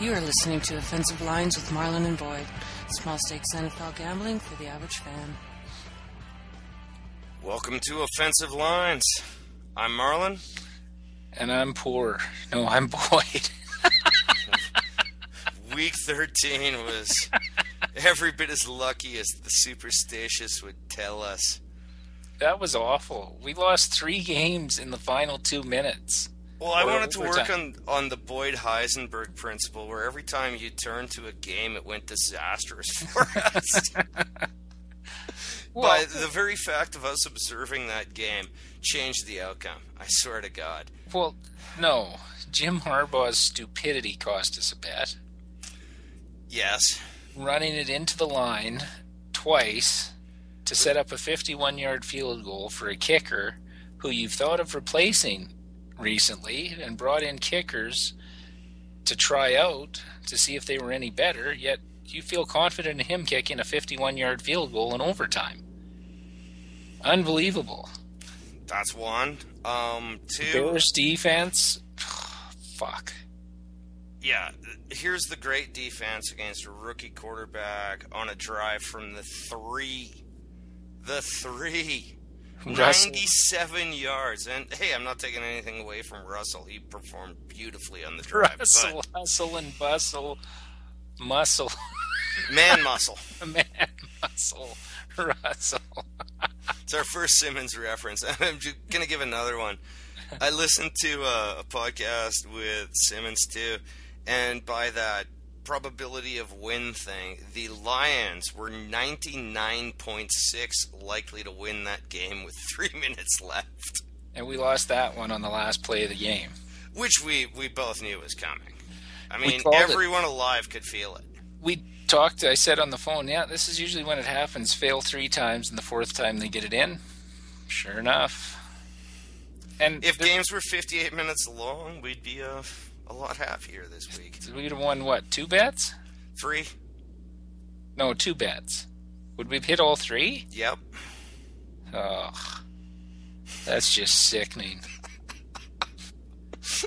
You are listening to Offensive Lines with Marlon and Boyd. Small stakes NFL gambling for the average fan. Welcome to Offensive Lines. I'm Marlon. And I'm poor. No, I'm Boyd. Week 13 was every bit as lucky as the superstitious would tell us. That was awful. We lost 3 games in the final 2 minutes. Well, I wanted to work on the Boyd Heisenberg principle, where every time you turned to a game, it went disastrous for us. By the very fact of us observing that game changed the outcome. I swear to God. Well, no. Jim Harbaugh's stupidity cost us a bet. Yes. Running it into the line twice to set up a 51-yard field goal for a kicker who you've thought of replacing recently and brought in kickers to try out to see if they were any better, yet you feel confident in him kicking a 51-yard field goal in overtime. Unbelievable. That's one. 2. Bears defense? Fuck. Yeah, here's the great defense against a rookie quarterback on a drive from the 3. The 3. Russell. 97 yards. And, hey, I'm not taking anything away from Russell. He performed beautifully on the drive. Russell, hustle and bustle, muscle. Man muscle. Man muscle, Russell. It's our first Simmons reference. I'm going to give another one. I listened to a podcast with Simmons, too, and by that probability of win thing, the Lions were 99.6 likely to win that game with 3 minutes left. And we lost that one on the last play of the game. Which we both knew was coming. I mean, everyone alive could feel it. We talked, I said on the phone, yeah, this is usually when it happens. Fail 3 times, and the 4th time they get it in. Sure enough. And if games were 58 minutes long, we'd be a lot happier this week. We'd have won, what, 2 bets? 3. No, 2 bets. Would we have hit all 3? Yep. Oh, that's just sickening.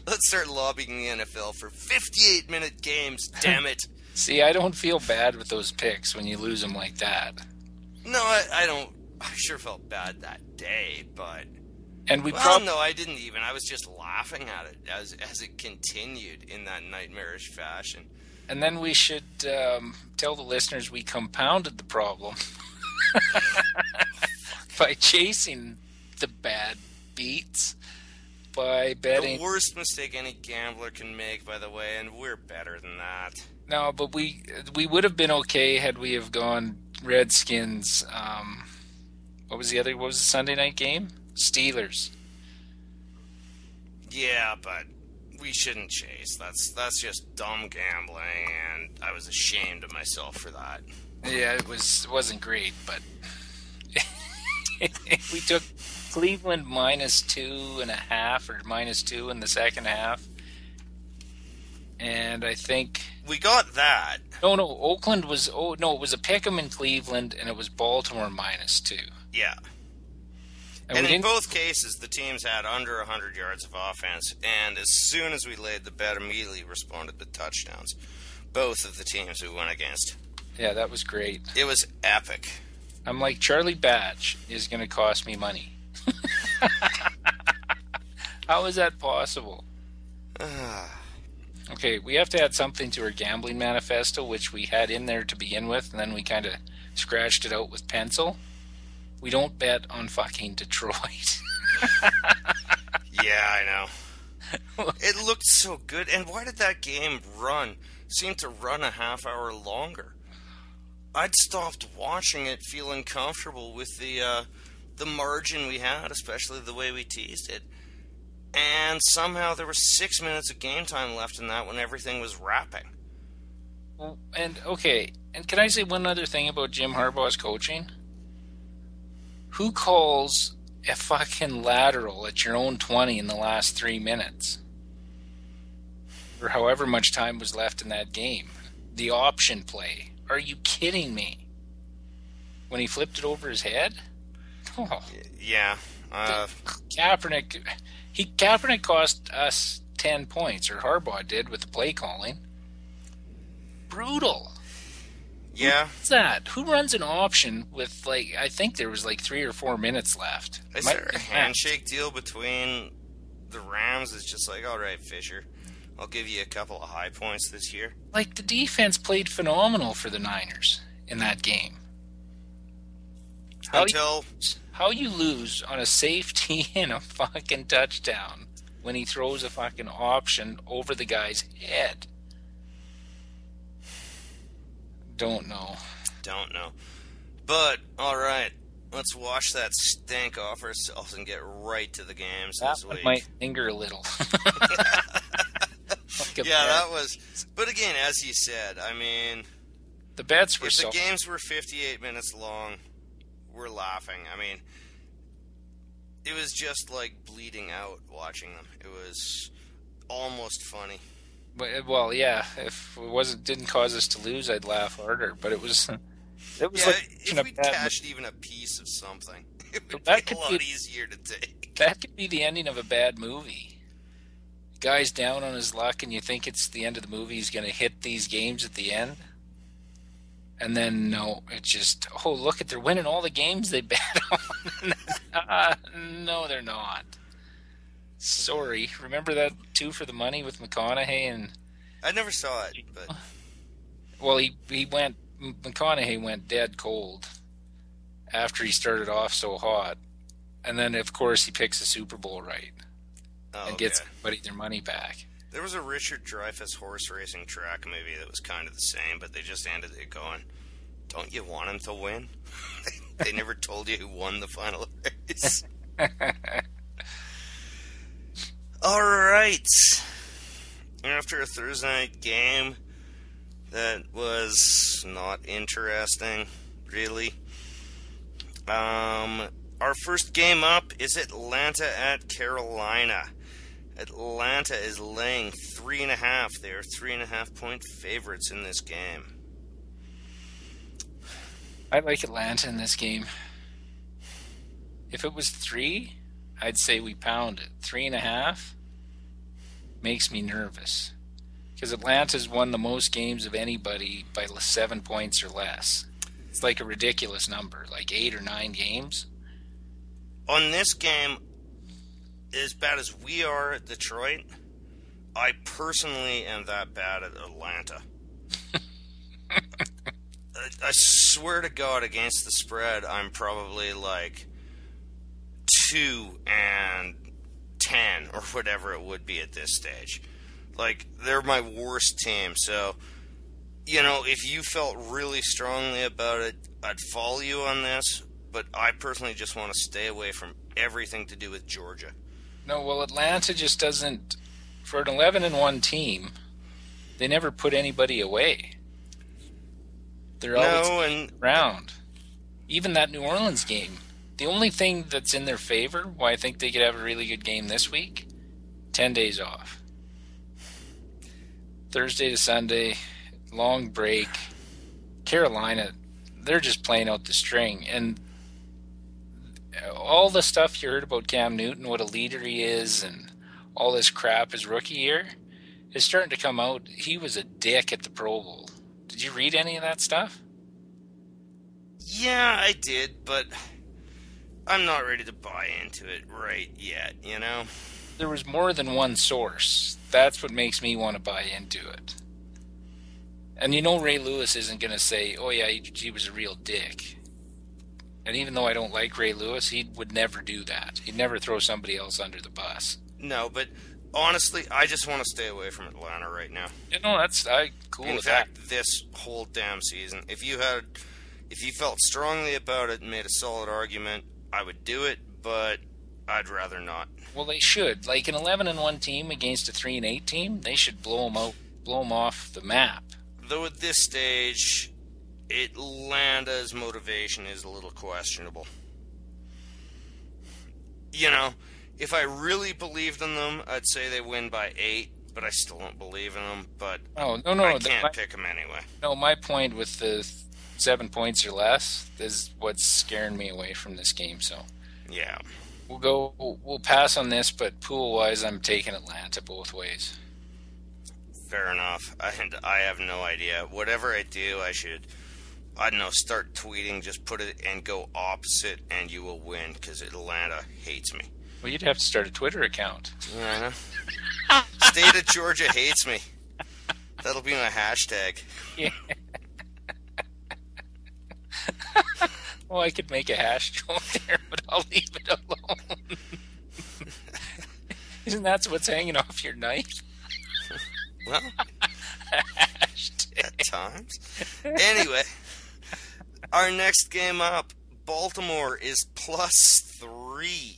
Let's start lobbying the NFL for 58-minute games, damn it. See, I don't feel bad with those picks when you lose them like that. No, I don't. I sure felt bad that day, but... And we no, I didn't even. I was just laughing at it as it continued in that nightmarish fashion. And then we should tell the listeners we compounded the problem by chasing the bad beats, by betting. The worst mistake any gambler can make, by the way, and we're better than that. No, but we would have been okay had we have gone Redskins. What was the Sunday night game? Steelers. Yeah, but we shouldn't chase. That's just dumb gambling, and I was ashamed of myself for that. Yeah, it wasn't great, but we took Cleveland -2.5 or -2 in the second half, and I think we got that. No, Oakland was. It was a pick'em in Cleveland, and it was Baltimore -2. Yeah. And in both cases, the teams had under 100 yards of offense, and as soon as we laid the bet, immediately responded with touchdowns. Both of the teams we went against. Yeah, that was great. It was epic. I'm like, Charlie Batch is going to cost me money. How is that possible? Okay, we have to add something to our gambling manifesto, which we had in there to begin with, and then we kind of scratched it out with pencil. We don't bet on fucking Detroit. Yeah, I know. It looked so good. And why did that game seem to run a half hour longer? I'd stopped watching it feeling comfortable with the margin we had, especially the way we teased it. And somehow there was 6 minutes of game time left in that when everything was wrapping. And can I say one other thing about Jim Harbaugh's coaching? Who calls a fucking lateral at your own 20 in the last 3 minutes? Or however much time was left in that game. The option play. Are you kidding me? When he flipped it over his head? Oh. Yeah. Kaepernick cost us 10 points, or Harbaugh did with the play calling. brutal. Yeah. What's that? Who runs an option with, like, I think there was like 3 or 4 minutes left. Is there a handshake deal between the Rams? It's just like, all right, Fisher, I'll give you a couple of high points this year. Like, the defense played phenomenal for the Niners in that game. How you lose on a safety and a fucking touchdown when he throws a fucking option over the guy's head? Don't know. But, alright, let's wash that stink off ourselves and get right to the games this week. That might linger a little. That was... But again, as you said, I mean... The bets were if the games were 58 minutes long, we're laughing. I mean, it was just like bleeding out watching them. It was almost funny. Well, yeah. If it didn't cause us to lose, I'd laugh harder. But it was like if we cashed even a piece of something, it would be a lot easier to take. That could be the ending of a bad movie. Guy's down on his luck, and you think it's the end of the movie. He's going to hit these games at the end, and then no, it's just look at they're winning all the games they bet on. No, they're not. Sorry. Remember that 2 for the money with McConaughey and... I never saw it, but... Well, McConaughey went dead cold after he started off so hot. And then, of course, he picks the Super Bowl right. And gets everybody their money back. There was a Richard Dreyfuss horse racing track movie that was kind of the same, but they just ended it going, don't you want him to win? They never told you who won the final race. All right. After a Thursday night game that was not interesting, really. Our first game up is Atlanta at Carolina. Atlanta is laying 3.5. They are 3.5-point favorites in this game. I like Atlanta in this game. If it was 3, I'd say we pound it. 3.5 makes me nervous. Because Atlanta's won the most games of anybody by 7 points or less. It's like a ridiculous number, like 8 or 9 games. On this game, as bad as we are at Detroit, I personally am that bad at Atlanta. I swear to God, against the spread, I'm probably like 2-10 or whatever it would be at this stage. Like, they're my worst team. So, if you felt really strongly about it, I'd follow you on this. But I personally just want to stay away from everything to do with Georgia. No, well, Atlanta just doesn't... For an 11-1 team, they never put anybody away. They're always around. Even that New Orleans game. The only thing that's in their favor, why I think they could have a really good game this week, 10 days off. Thursday to Sunday, long break. Carolina, they're just playing out the string. And all the stuff you heard about Cam Newton, what a leader he is, and all this crap his rookie year, is starting to come out. He was a dick at the Pro Bowl. Did you read any of that stuff? Yeah, I did, but I'm not ready to buy into it right yet, There was more than one source. That's what makes me want to buy into it. And Ray Lewis isn't going to say, oh yeah, he was a real dick. And even though I don't like Ray Lewis, he would never do that. He'd never throw somebody else under the bus. No, but honestly, I just want to stay away from Atlanta right now. That's cool with that. In fact, this whole damn season, if you felt strongly about it and made a solid argument, I would do it, but I'd rather not. Well, they should. Like an 11-1 team against a 3-8 team, they should blow them off the map. Though at this stage, Atlanta's motivation is a little questionable. If I really believed in them, I'd say they win by 8, but I still don't believe in them. But no, I can't pick them anyway. No, my point with the 7 points or less is what's scaring me away from this game. So yeah, we'll pass on this, but pool wise, I'm taking Atlanta both ways. fair enough. I have no idea. Whatever I do, I don't know, start tweeting, just put it and go opposite, and you will win, because Atlanta hates me. Well, you'd have to start a Twitter account. Yeah, I know. State of Georgia hates me. That'll be my hashtag. Yeah. Well, I could make a hash joke there, but I'll leave it alone. Isn't that what's hanging off your knife? Well, at times. Anyway, our next game up, Baltimore is +3.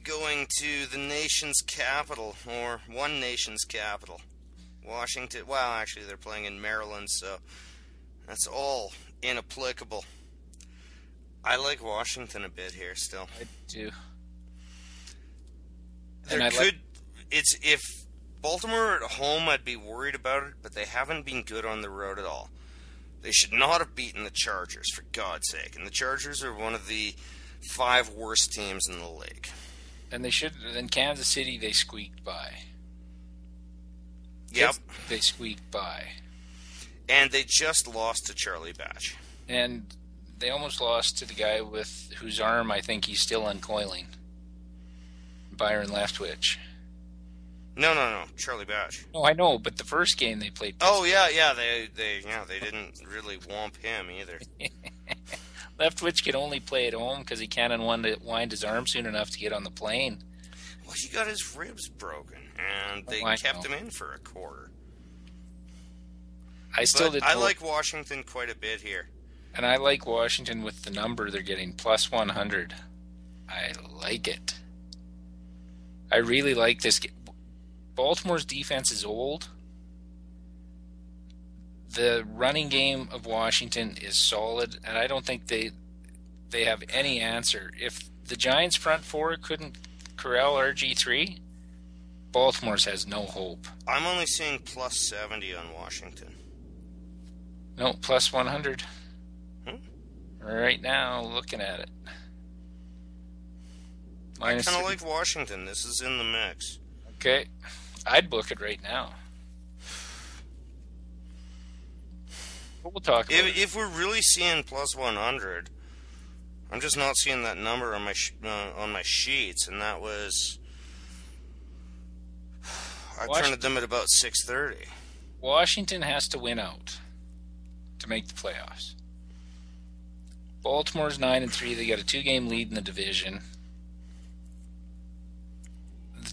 Going to the nation's capital, or one nation's capital, Washington. Well, actually, they're playing in Maryland, so that's all inapplicable. I like Washington a bit here still. I do. It's if Baltimore at home, I'd be worried about it, but they haven't been good on the road at all. They should not have beaten the Chargers, for God's sake. And the Chargers are one of the 5 worst teams in the league. And they should. In Kansas City, they squeaked by. Yep. They squeaked by. And they just lost to Charlie Batch. And they almost lost to the guy with whose arm I think he's still uncoiling. Byron Leftwich. No, Charlie Batch. No, I know, but the first game they played. Oh yeah, they didn't really whomp him either. Leftwich can only play at home because he can't unwind his arm soon enough to get on the plane. Well, he got his ribs broken, and they kept him in for a quarter. I like Washington quite a bit here. And I like Washington with the number they're getting, +100. I like it. I really like this. Baltimore's defense is old. The running game of Washington is solid, and I don't think they have any answer. If the Giants' front four couldn't corral RG3, Baltimore's has no hope. I'm only seeing +70 on Washington. No, +100. Right now, looking at it. I kind of like Washington. This is in the mix. Okay. I'd book it right now. But we'll talk about it. If we're really seeing +100, I'm just not seeing that number on my sheets, and that was... I printed them at about 6:30. Washington has to win out to make the playoffs. Baltimore's 9-3. They got a 2-game lead in the division.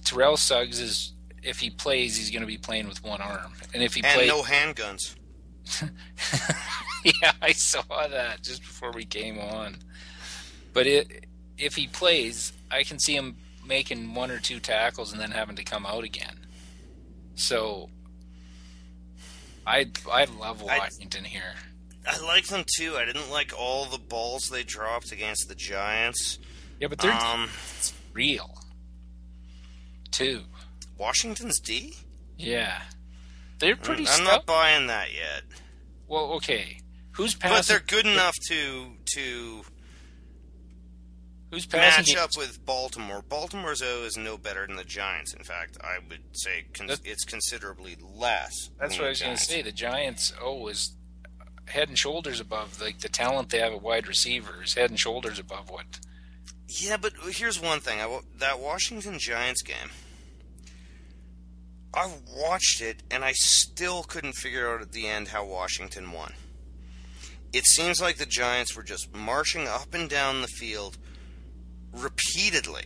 Terrell Suggs is, if he plays, he's going to be playing with one arm, and if he plays, no handguns. Yeah, I saw that just before we came on. But if he plays, I can see him making 1 or 2 tackles and then having to come out again. So I love Washington here. I like them too. I didn't like all the balls they dropped against the Giants. Yeah, but they're it's real too. Washington's D? Yeah, they're pretty. I'm not buying that yet. Well, okay. Who's passing? But they're good enough to who's passing match up with Baltimore. Baltimore's O is no better than the Giants. In fact, I would say it's considerably less. That's what I was going to say. The Giants O is head and shoulders above, like the talent they have at wide receiver is head and shoulders above what. Yeah, but here's one thing. That Washington Giants game, I watched it, and I still couldn't figure out at the end how Washington won. It seems like the Giants were just marching up and down the field repeatedly.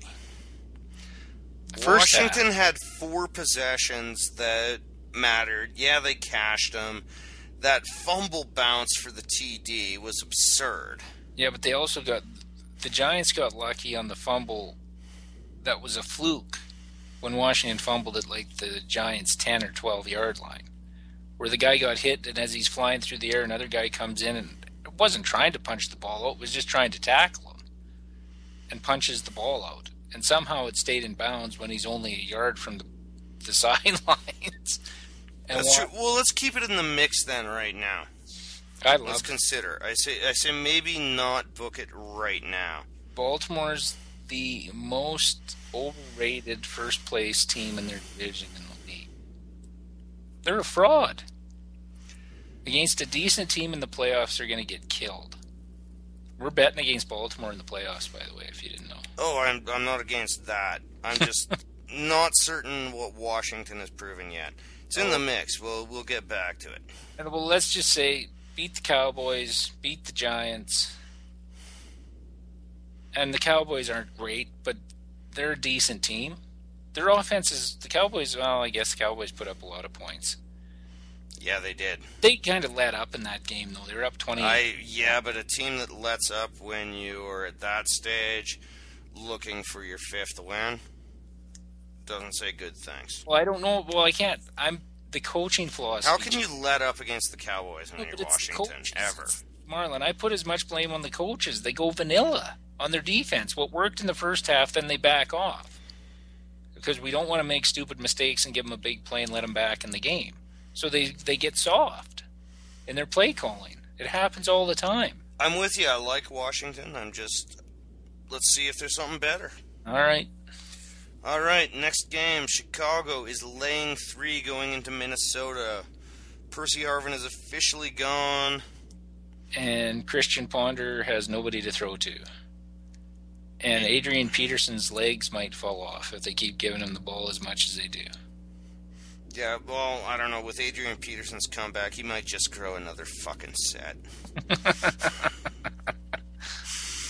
Washington had 4 possessions that mattered. Yeah, they cashed them. That fumble bounce for the TD was absurd. Yeah, but they also the Giants got lucky on the fumble that was a fluke when Washington fumbled at like the Giants' 10 or 12 yard line, where the guy got hit, and as he's flying through the air, another guy comes in and wasn't trying to punch the ball out, was just trying to tackle him and punches the ball out. And somehow it stayed in bounds when he's only a yard from the sidelines. That's true. Well, let's keep it in the mix then right now. Let's consider. I say maybe not book it right now. Baltimore's the most overrated first place team in their division in the league. They're a fraud. Against a decent team in the playoffs, they're going to get killed. We're betting against Baltimore in the playoffs, by the way, if you didn't know. Oh, I'm not against that. I'm just not certain what Washington has proven yet. It's in the mix. We'll get back to it. And well, let's just say beat the Cowboys, beat the Giants. And the Cowboys aren't great, but they're a decent team. Their offense is the Cowboys. Well, I guess the Cowboys put up a lot of points. Yeah, they did. They kind of let up in that game, though. They were up 20. Yeah, but a team that lets up when you're at that stage looking for your fifth win doesn't say good things. Well, I don't know. Well, I can't. I'm the coaching philosophy. How can you let up against the Cowboys when you're Washington, ever? Marlon, I put as much blame on the coaches. They go vanilla on their defense. What worked in the first half, then they back off. Because we don't want to make stupid mistakes and give them a big play and let them back in the game. So they get soft in their play calling. It happens all the time. I'm with you. I like Washington. Let's see if there's something better. All right. All right, next game. Chicago is laying 3 going into Minnesota. Percy Harvin is officially gone. And Christian Ponder has nobody to throw to. And Adrian Peterson's legs might fall off if they keep giving him the ball as much as they do. Yeah, well, I don't know. With Adrian Peterson's comeback, he might just grow another fucking set.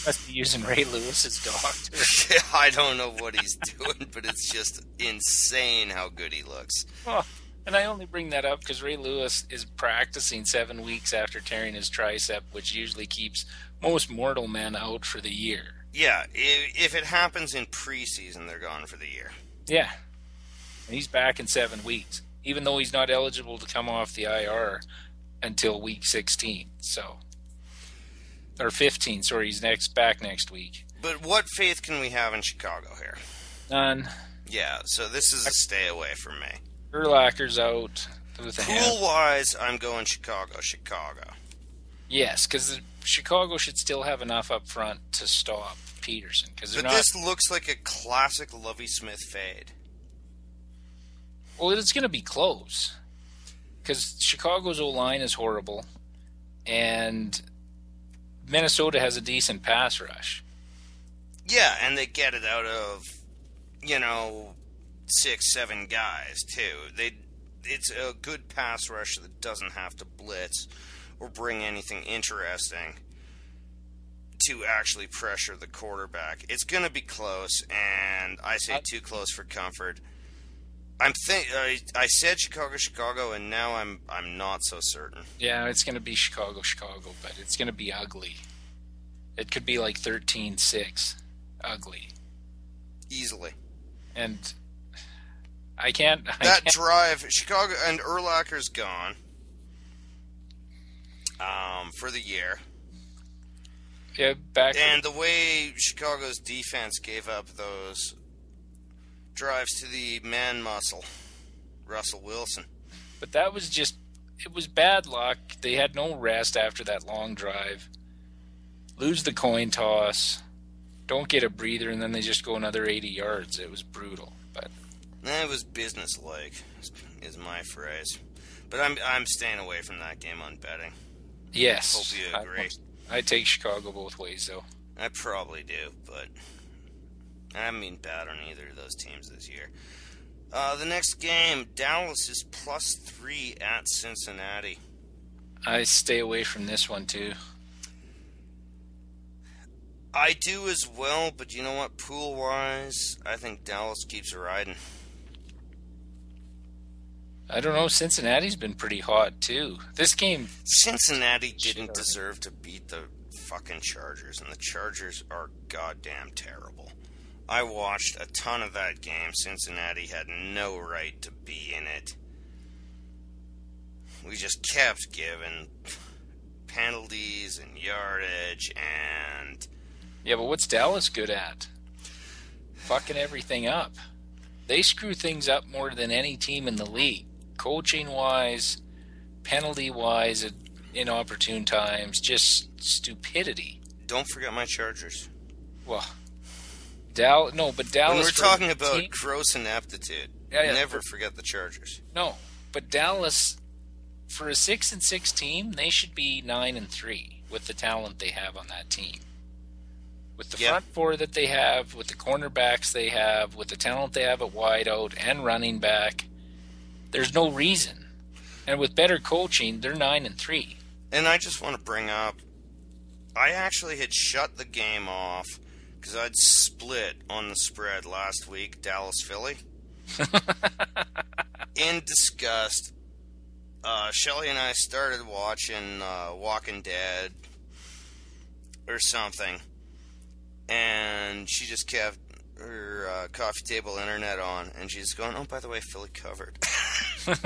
Must be using Ray Lewis's doctor. Yeah, I don't know what he's doing, but it's just insane how good he looks. Oh, and I only bring that up because Ray Lewis is practicing 7 weeks after tearing his tricep, which usually keeps most mortal men out for the year. Yeah, if it happens in preseason, they're gone for the year. Yeah. And he's back in 7 weeks, even though he's not eligible to come off the IR until week 16. So, or 15. Sorry, he's back next week. But what faith can we have in Chicago here? None. Yeah, so this is a stay away from me. Urlacher's out with a hand. Pool-wise, I'm going Chicago. Yes, because Chicago should still have enough up front to stop Peterson. But this looks like a classic Lovie Smith fade. Well, it's going to be close because Chicago's O-line is horrible, and Minnesota has a decent pass rush. Yeah, and they get it out of, 6-7 guys, too. It's a good pass rush that doesn't have to blitz or bring anything interesting to actually pressure the quarterback. It's going to be close, and I say too close for comfort. I said Chicago, and now I'm not so certain. Yeah, it's going to be Chicago, but it's going to be ugly. It could be like 13-6. Ugly. Easily. And I can't... drive, Chicago, and Urlacher's gone for the year. Yeah, back... And the way Chicago's defense gave up those drives to the man muscle, Russell Wilson. But that was just... It was bad luck. They had no rest after that long drive. Lose the coin toss. Don't get a breather, and then they just go another 80 yards. It was brutal, but... It was business-like, is my phrase. But I'm staying away from that game on betting. Yes. Hope you agree. I take Chicago both ways, though. I probably do, but I haven't been bad on either of those teams this year. The next game, Dallas is +3 at Cincinnati. I stay away from this one, too. I do as well, but you know what? Pool-wise, I think Dallas keeps riding. I don't know. Cincinnati's been pretty hot, too. This game... Cincinnati didn't deserve to beat the fucking Chargers, and the Chargers are goddamn terrible. I watched a ton of that game. Cincinnati had no right to be in it. We just kept giving penalties and yardage and... Yeah, but what's Dallas good at? Fucking everything up. They screw things up more than any team in the league. Coaching-wise, penalty-wise, at inopportune times, just stupidity. Don't forget my Chargers. Well, Dallas... When we're talking about gross ineptitude, never forget the Chargers. No, But Dallas, for a 6-6 team, they should be 9-3 with the talent they have on that team. With the front four that they have, with the cornerbacks they have, with the talent they have at wideout and running back, there's no reason. And with better coaching, they're 9-3. And I just want to bring up, I actually had shut the game off because I'd split on the spread last week, Dallas-Philly. In disgust, Shelly and I started watching Walking Dead or something, and she just kept her coffee table internet on, and she's going, oh, by the way, Philly covered. One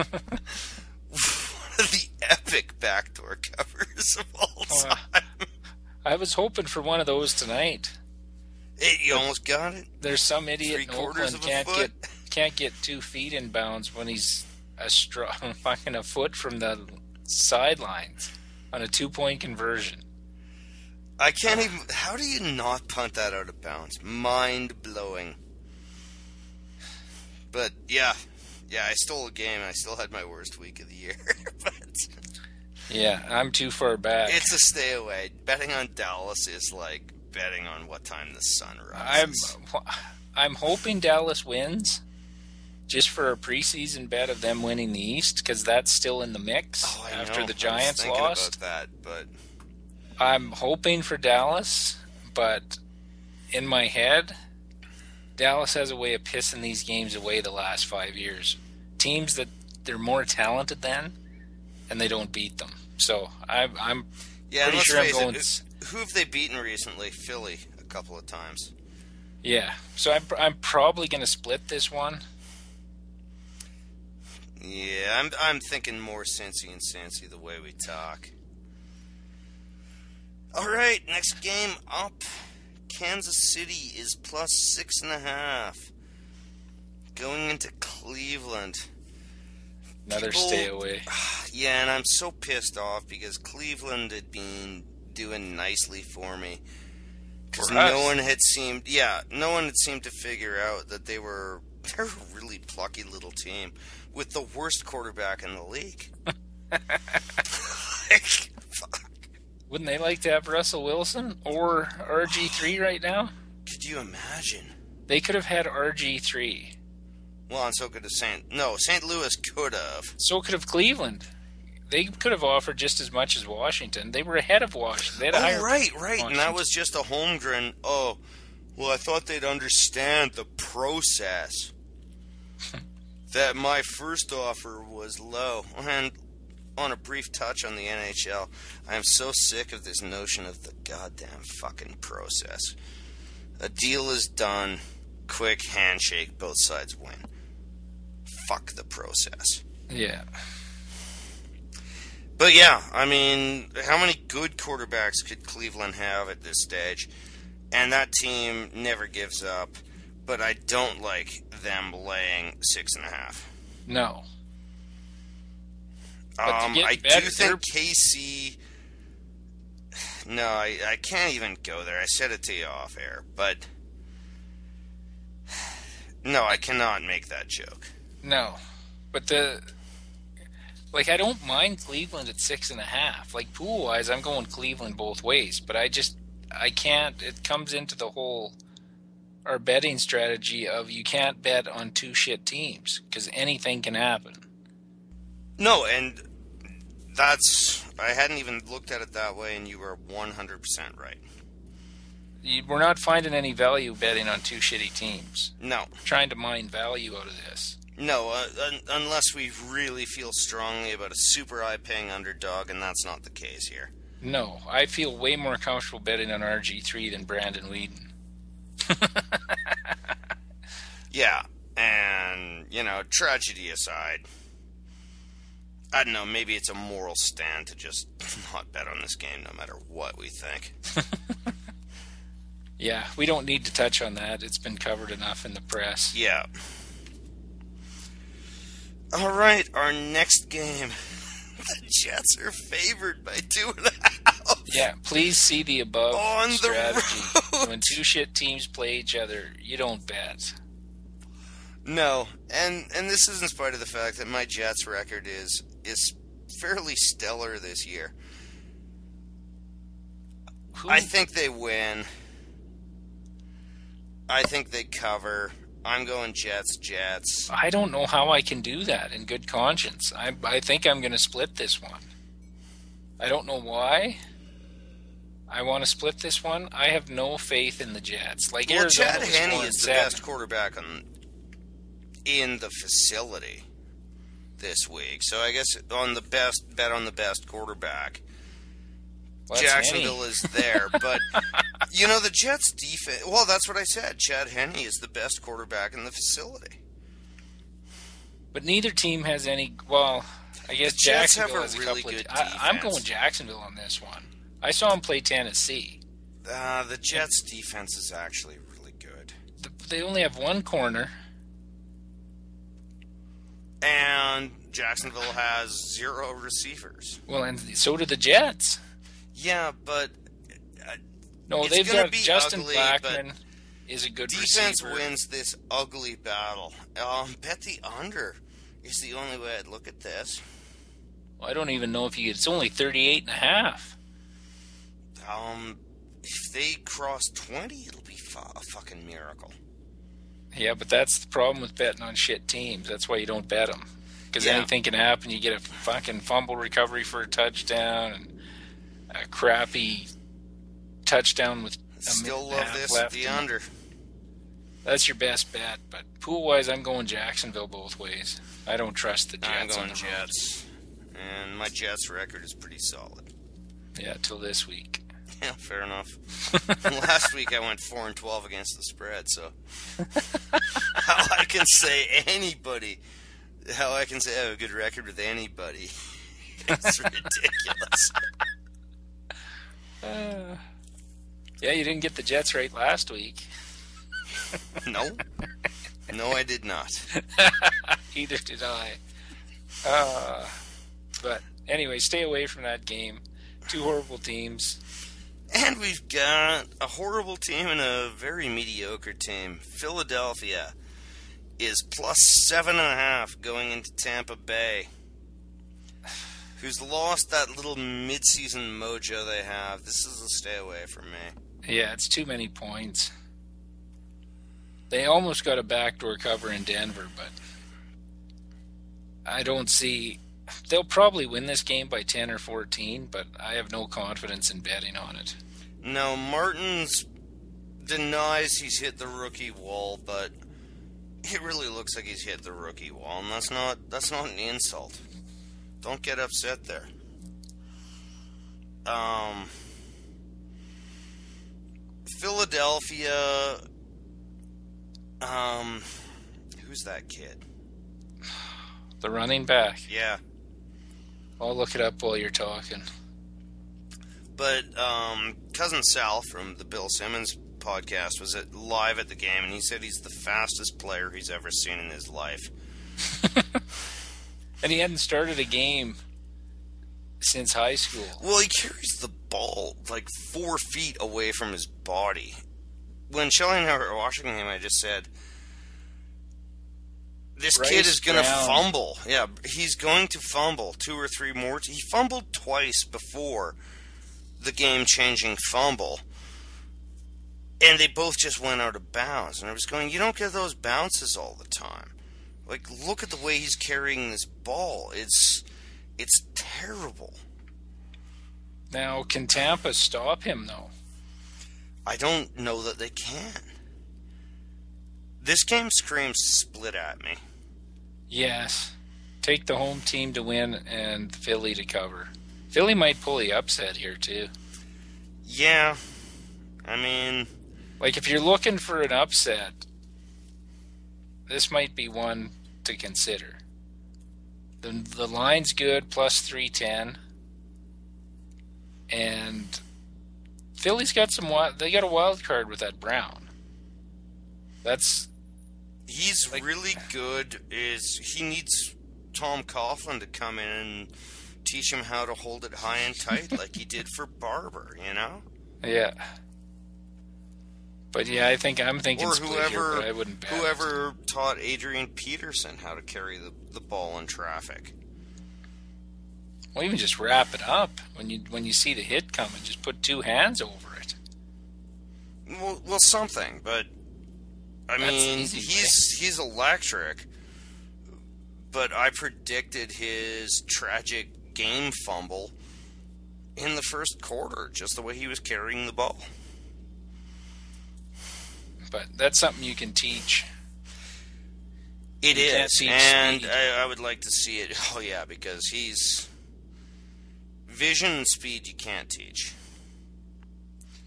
of the epic backdoor covers of all time. I was hoping for one of those tonight. You almost got it? There's some idiot in Oakland can't get 2 feet in bounds when he's fucking a foot from the sidelines on a 2-point conversion. I can't even... How do you not punt that out of bounds? Mind-blowing. But, yeah, I stole a game, and I still had my worst week of the year. But yeah, I'm too far back. It's a stay away. Betting on Dallas is like betting on what time the sun rises. I'm hoping Dallas wins, just for a preseason bet of them winning the East, because that's still in the mix after the Giants lost. About that, but I'm hoping for Dallas, but in my head, Dallas has a way of pissing these games away the last 5 years. Teams that they're more talented than, and they don't beat them. So I'm pretty sure I'm going. Who have they beaten recently? Philly a couple of times. Yeah, so I'm probably going to split this one. Yeah, I'm thinking more Cincy and Cincy the way we talk. All right, next game up. Kansas City is plus 6.5. Going into Cleveland. Another stay away. Yeah, and I'm so pissed off because Cleveland had been doing nicely for me. Because no one had seemed to figure out that they're a really plucky little team with the worst quarterback in the league. Fuck. Wouldn't they like to have Russell Wilson or RG3 right now? Could you imagine? They could have had RG3. Well, and so could St. Louis could have. So could have Cleveland. They could have offered just as much as Washington. They were ahead of Washington. Right. And that was just a Holmgren. Oh, well, I thought they'd understand the process. That my first offer was low. And on a brief touch on the NHL, I am so sick of this notion of the goddamn fucking process. A deal is done. Quick handshake, both sides win. Fuck the process. Yeah. But yeah, I mean, how many good quarterbacks could Cleveland have at this stage? And that team never gives up. But I don't like them laying 6.5. No. I do think KC... No, I can't even go there. I said it to you off air, but... No, I cannot make that joke. No. But I don't mind Cleveland at 6.5. Like, pool-wise, I'm going Cleveland both ways. But I can't... It comes into the whole... Our betting strategy of you can't bet on 2 shit teams because anything can happen. No, and I hadn't even looked at it that way, and you were 100% right. We're not finding any value betting on 2 shitty teams. No. We're trying to mine value out of this. No, unless we really feel strongly about a super high-paying underdog, and that's not the case here. No, I feel way more comfortable betting on RG3 than Brandon Weeden. Yeah, and, tragedy aside, I don't know, maybe it's a moral stand to just not bet on this game no matter what we think. Yeah, we don't need to touch on that. It's been covered enough in the press. Yeah. All right, our next game. The Jets are favored by 2.5. Yeah, please see the above on strategy. The road. When 2 shit teams play each other, you don't bet. No, and this is in spite of the fact that my Jets record is fairly stellar this year. I think they win. I think they cover. I'm going Jets. I don't know how I can do that in good conscience. I think I'm going to split this one. I don't know why. I want to split this one. I have no faith in the Jets. Like, well, Arizona Chad Henne is the 4-7. best quarterback in the facility this week. So I guess on the best quarterback. Well, Jacksonville is there, but the Jets defense. Well, that's what I said. Chad Henne is the best quarterback in the facility. But neither team has any. Well, I guess The Jets Jacksonville have a has a really couple good I'm defense. going Jacksonville on this one. I saw him play Tennessee. The Jets' defense is actually really good, They only have one corner. and Jacksonville has 0 receivers. Well, and so do the Jets. Yeah, but No, it's they've gonna got be Justin ugly, Blackman is a good defense receiver. wins this ugly battle. Bet the under is the only way I'd look at this. Well, I don't even know if it's only 38.5. If they cross 20, it'll be a fucking miracle. Yeah, but that's the problem with betting on shit teams. That's why you don't bet them. Because Yeah. anything can happen. You get a fucking fumble recovery for a touchdown and a crappy touchdown with a Still minute and a love half this left. at the under. That's your best bet. But pool-wise, I'm going Jacksonville both ways. I don't trust the Jets. I'm going on the road. Jets. And my Jets record is pretty solid. Yeah, till this week. Yeah, fair enough. Last week I went 4-12 against the spread, so how I can say I have a good record with anybody is ridiculous. Yeah, you didn't get the Jets right last week. No, I did not. Either did I. But anyway, stay away from that game. Two horrible teams. And we've got a horrible team and a very mediocre team. Philadelphia is plus 7.5 going into Tampa Bay, who's lost that little mid-season mojo they have. This is a stay away from me. Yeah, it's too many points. They almost got a backdoor cover in Denver, but I don't see... They'll probably win this game by 10 or 14, but I have no confidence in betting on it. No, Martins denies he's hit the rookie wall, but it really looks like he's hit the rookie wall, and that's not an insult. Don't get upset there. Philadelphia, who's that kid? The running back. Yeah. I'll look it up while you're talking. But Cousin Sal from the Bill Simmons podcast was live at the game, and he said he's the fastest player he's ever seen in his life. And he hadn't started a game since high school. Well, he carries the ball like 4 feet away from his body. When Shelley and I were watching him, I just said, this Bryce kid is going to Brown. fumble. Yeah, he's going to fumble 2 or 3 more. He fumbled twice before the game-changing fumble, and they both just went out of bounds. And I was going, you don't get those bounces all the time. Like, look at the way he's carrying this ball. It's terrible. Now, can Tampa stop him, though? I don't know that they can. This game screams split at me. Yes. Take the home team to win and Philly to cover. Philly might pull the upset here, too. Yeah. I mean... Like, if you're looking for an upset, this might be one to consider. The line's good, plus 310. And Philly's got they got a wild card with that Brown. He's really good. He needs Tom Coughlin to come in and teach him how to hold it high and tight like he did for Barber, you know? Yeah. But yeah, I'm thinking Or split here, but I wouldn't bet. whoever taught Adrian Peterson how to carry the ball in traffic. Well, even just wrap it up when you see the hit coming. Just put two hands over it. Well, something. But I mean, he's electric. But I predicted his tragic game fumble in the first quarter, just the way he was carrying the ball. But that's something you can teach. It is, and I would like to see it. Oh yeah, because he's vision and speed you can't teach.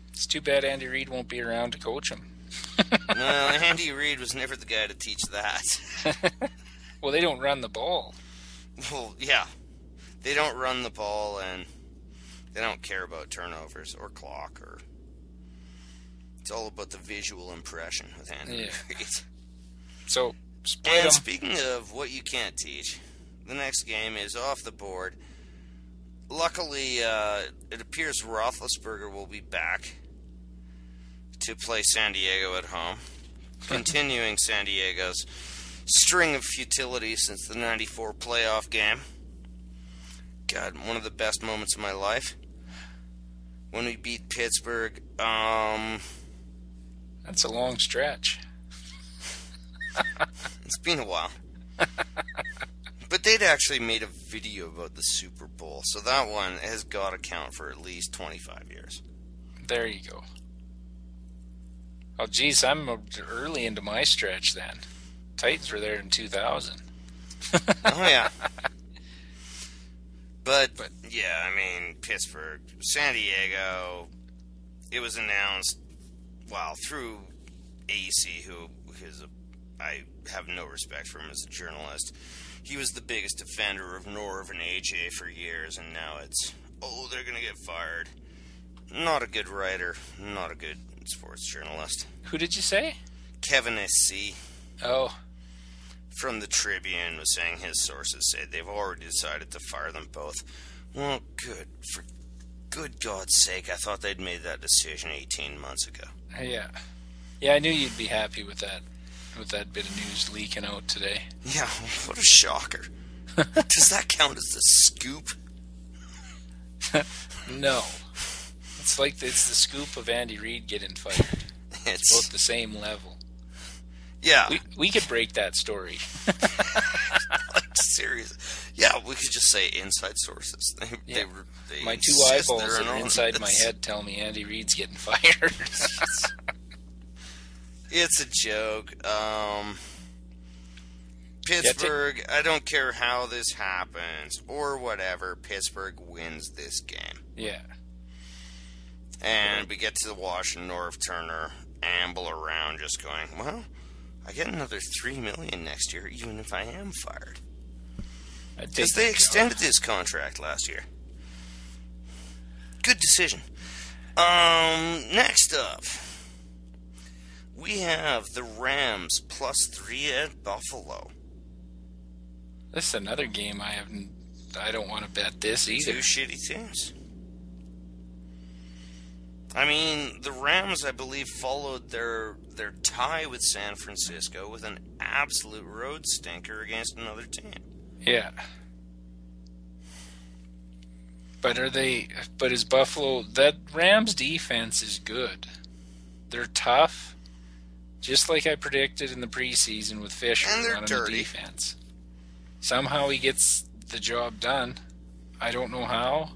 It's too bad Andy Reid won't be around to coach him. No, Andy Reid was never the guy to teach that. Well, they don't run the ball. Well, yeah, they don't run the ball, and they don't care about turnovers or clock, or it's all about the visual impression with Andy Reid. So, and speaking of what you can't teach, the next game is off the board. Luckily, it appears Roethlisberger will be back to play San Diego at home, continuing San Diego's string of futility since the '94 playoff game. God, one of the best moments of my life when we beat Pittsburgh. That's a long stretch. It's been a while. But they'd actually made a video about the Super Bowl, so that one has got to count for at least 25 years. There you go. Oh, geez, I'm early into my stretch then. Titans were there in 2000. Oh, yeah. But, yeah, I mean, Pittsburgh, San Diego, it was announced, well, through AC, who is I have no respect for him as a journalist. He was the biggest defender of Norv and AJ for years, and now it's, they're going to get fired. Not a good writer, not a good sports journalist. Who did you say? Kevin SC. Oh. From the Tribune was saying his sources say they've already decided to fire them both. Well, good. For good God's sake, I thought they'd made that decision 18 months ago. Yeah. Yeah, I knew you'd be happy with that bit of news leaking out today. Yeah, what a shocker. Does that count as a scoop? No. It's the scoop of Andy Reid getting fired. It's both the same level. Yeah. We could break that story. Like, seriously. Yeah, we could just say inside sources. They my two eyeballs that are inside my head tell me Andy Reid's getting fired. It's a joke. Pittsburgh, I don't care how this happens or whatever, Pittsburgh wins this game. Yeah. And we get to watch Norv Turner amble around just going, well, I get another $3 million next year even if I am fired. Because they extended his contract last year. Good decision. Next up, we have the Rams +3 at Buffalo. This is another game I don't want to bet this either. Two shitty teams. I mean, the Rams, I believe, followed their tie with San Francisco with an absolute road stinker against another team. Yeah. But is Buffalo, that Rams defense is good. They're tough, just like I predicted in the preseason with Fisher running the defense. Somehow he gets the job done. I don't know how.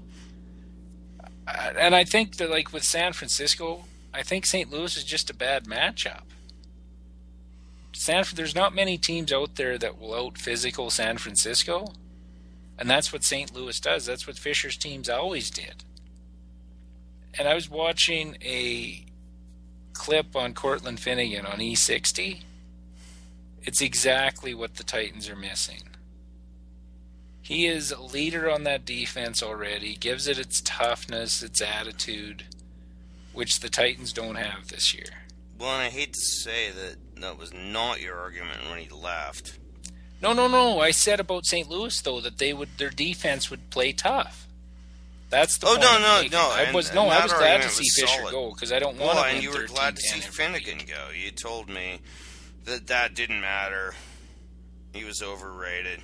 And I think that, like with San Francisco, I think St. Louis is just a bad matchup. There's not many teams out there that will out-physical San Francisco, and that's what St. Louis does. That's what Fisher's teams always did. And I was watching a clip on Cortland Finnegan on E60. It's exactly what the Titans are missing. He is a leader on that defense already, gives it its toughness, its attitude, which the Titans don't have this year. Well, and I hate to say that was not your argument when he left. No. I said about St. Louis, though, that their defense would play tough. That's the Oh, point. no. I was glad to see Fisher solid. go because I don't want to win 13-10 and you were glad to see every Finnegan week. go. You told me that didn't matter. He was overrated.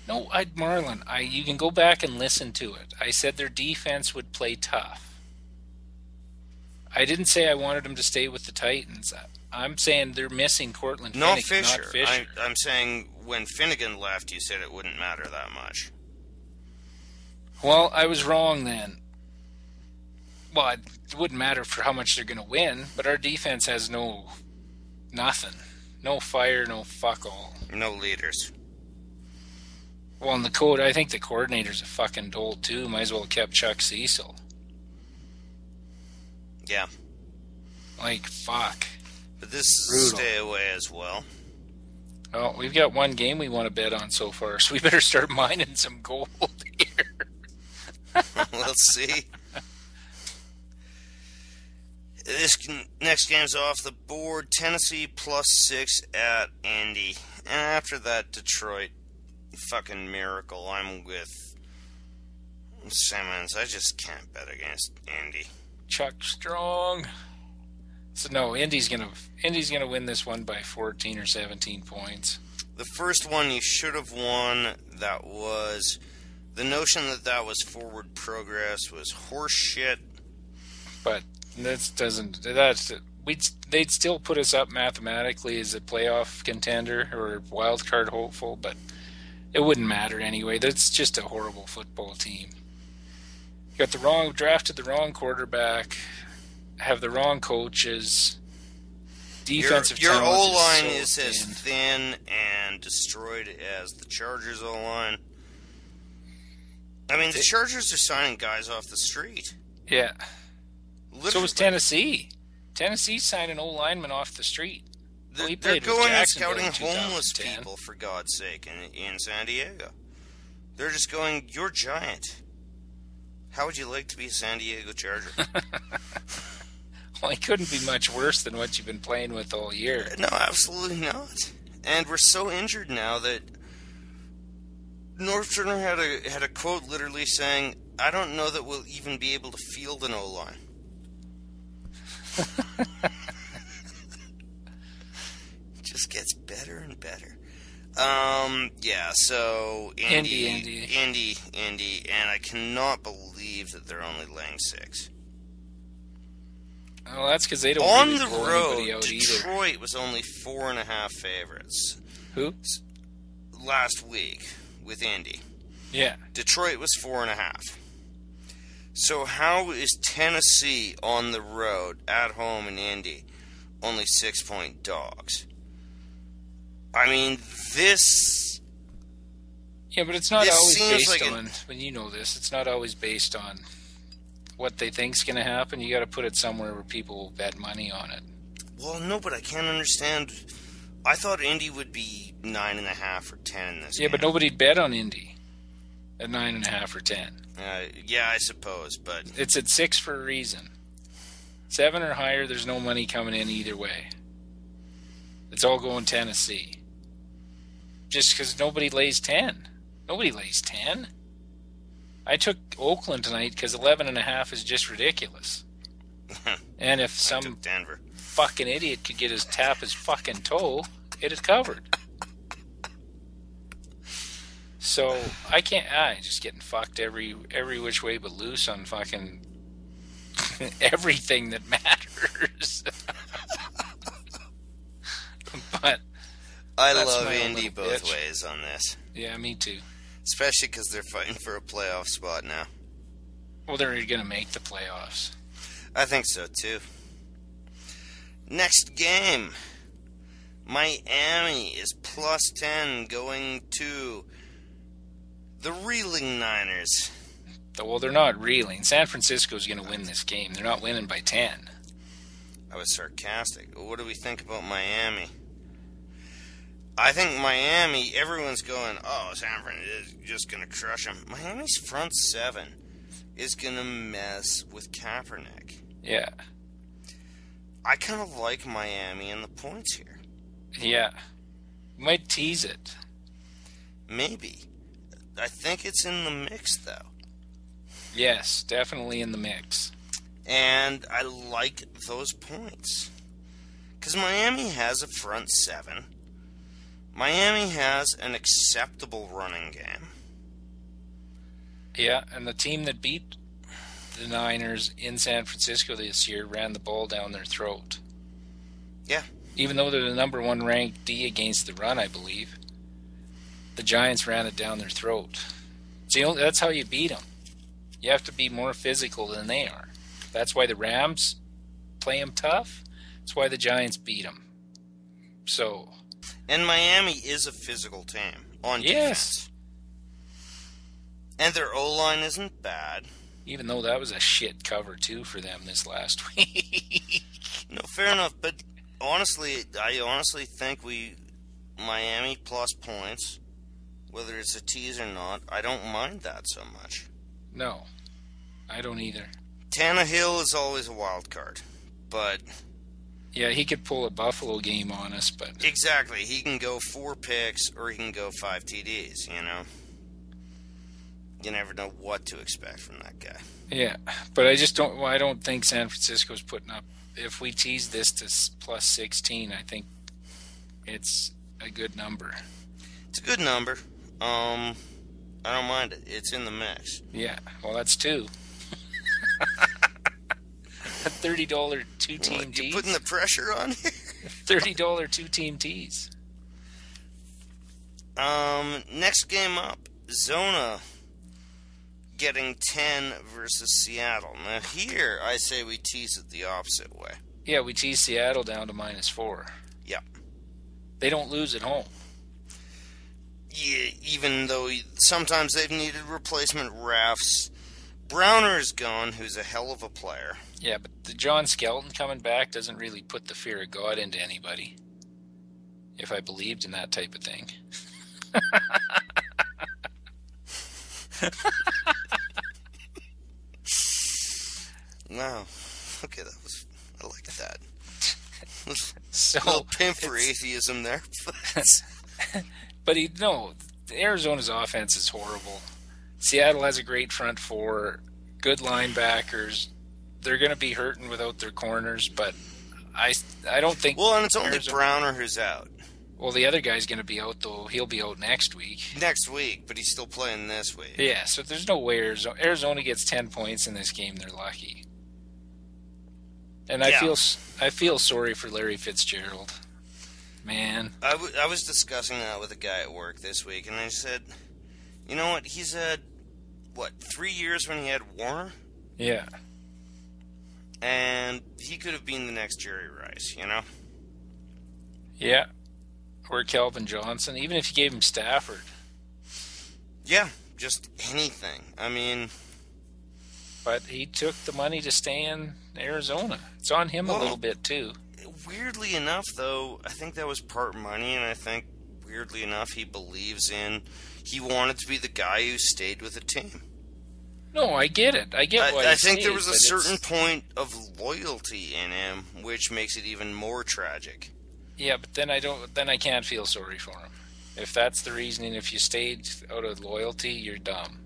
No, Marlon, you can go back and listen to it. I said their defense would play tough. I didn't say I wanted them to stay with the Titans. I'm saying they're missing Cortland Finnegan, Fisher. not Fisher. I'm saying when Finnegan left, you said it wouldn't matter that much. Well, I was wrong then. Well, it wouldn't matter for how much they're going to win, but our defense has nothing. No fire, no fuck all. No leaders. Well, and I think the coordinator's a fucking dolt too. Might as well have kept Chuck Cecil. Yeah. Like, fuck. But this is stay away as well. Well, we've got one game we want to bet on so far, so we better start mining some gold here. We'll see. This next game's off the board. Tennessee +6 at Indy. And after that Detroit fucking miracle, I'm with Simmons. I just can't bet against Indy. Chuck Strong. So no, Indy's gonna win this one by 14 or 17 points. The first one you should have won. That was the notion that was forward progress was horse shit. But they'd still put us up mathematically as a playoff contender or wild card hopeful, but it wouldn't matter anyway. That's just a horrible football team. Got drafted the wrong quarterback, have the wrong coaches. Defensive your talent O-line is so as thin and destroyed as the Chargers O-line. I mean, the Chargers are signing guys off the street. Yeah. Literally. So was Tennessee. Tennessee's signing O-linemen off the street. They're going and scouting homeless people, for God's sake, in San Diego. They're just going, you're giant. How would you like to be a San Diego Charger? Well, it couldn't be much worse than what you've been playing with all year. No, absolutely not. And we're so injured now that North Turner had a quote literally saying, I don't know that we'll even be able to field an O-line. Just gets better and better. Yeah, so Indy, and I cannot believe that they're only laying 6. Well, that's because they don't on really the blow road. anybody out Detroit either. was only 4.5 favorites. Who? Last week with Indy. Yeah. Detroit was 4.5. So how is Tennessee on the road at home in Indy only 6-point dogs? I mean, this. Yeah, but it's not always based like on. When you know this, it's not always based on what they think's going to happen. You got to put it somewhere where people will bet money on it. Well, no, but I can't understand. I thought Indy would be 9.5 or 10 in this game. Yeah, but nobody'd bet on Indy at 9.5 or 10. Yeah, I suppose, but it's at 6 for a reason. 7 or higher, there's no money coming in either way. It's all going Tennessee. Just because nobody lays 10. Nobody lays 10. I took Oakland tonight because 11.5 is just ridiculous. And if some Denver fucking idiot could get tap his fucking toe, it is covered. So I can't. Just getting fucked every which way but loose on fucking everything that matters. But I love Indy both ways on this. Yeah, me too. Especially because they're fighting for a playoff spot now. Well, they're going to make the playoffs. I think so, too. Next game. Miami is +10 going to the reeling Niners. Well, they're not reeling. San Francisco's going to win this game. They're not winning by 10. I was sarcastic. What do we think about Miami? I think Miami, everyone's going, oh, San Francisco is just going to crush them. Miami's front 7 is going to mess with Kaepernick. Yeah. I kind of like Miami and the points here. Yeah. Might tease it. Maybe. I think it's in the mix, though. Yes, definitely in the mix. And I like those points. Because Miami has a front seven. Miami has an acceptable running game. Yeah, and the team that beat the Niners in San Francisco this year ran the ball down their throat. Yeah. Even though they're the number one ranked D against the run, I believe, the Giants ran it down their throat. See, that's how you beat them. You have to be more physical than they are. That's why the Rams play them tough. That's why the Giants beat them. So, and Miami is a physical team on defense. And their O-line isn't bad. Even though that was a shit cover, too, for them this last week. No, fair enough. But I honestly think Miami plus points, whether it's a tease or not, I don't mind that so much. No, I don't either. Tannehill is always a wild card, but... Yeah, he could pull a Buffalo game on us, but... Exactly. He can go 4 picks or he can go 5 TDs, you know? You never know what to expect from that guy. Yeah, but I don't think San Francisco's putting up... If we tease this to plus 16, I think it's a good number. It's a good number. I don't mind it. It's in the mix. Yeah, well, that's 2. A $30 two-team tease. You putting the pressure on here? $30 two-team tease. Next game up, Zona getting 10 versus Seattle. Now here, I say we tease it the opposite way. Yeah, we tease Seattle down to -4. Yeah. They don't lose at home. Yeah, even though sometimes they've needed replacement refs. Browner is gone, who's a hell of a player. Yeah, but the John Skelton coming back doesn't really put the fear of God into anybody. If I believed in that type of thing. Wow. Okay, I like that. So, a little pimp for atheism there. But Arizona's offense is horrible. Seattle has a great front four, good linebackers. They're going to be hurting without their corners, but I don't think... Well, and it's only Browner who's out. Well, the other guy's going to be out, though. He'll be out next week. Next week, but he's still playing this week. Yeah, so there's no way Arizona gets 10 points in this game. They're lucky. And I feel sorry for Larry Fitzgerald. Man. I was discussing that with a guy at work this week, and I said, you know what, he's had, 3 years when he had Warner? Yeah. And he could have been the next Jerry Rice, you know? Yeah. Or Calvin Johnson, even if you gave him Stafford. Yeah, just anything. I mean... But he took the money to stay in Arizona. It's on him a little bit, too. Weirdly enough, though, I think that was part money, and I think, weirdly enough, he wanted to be the guy who stayed with the team. No, I get it. I get why I think there was a certain point of loyalty in him, which makes it even more tragic. Yeah, but then I can't feel sorry for him. If that's the reasoning, if you stayed out of loyalty, you're dumb.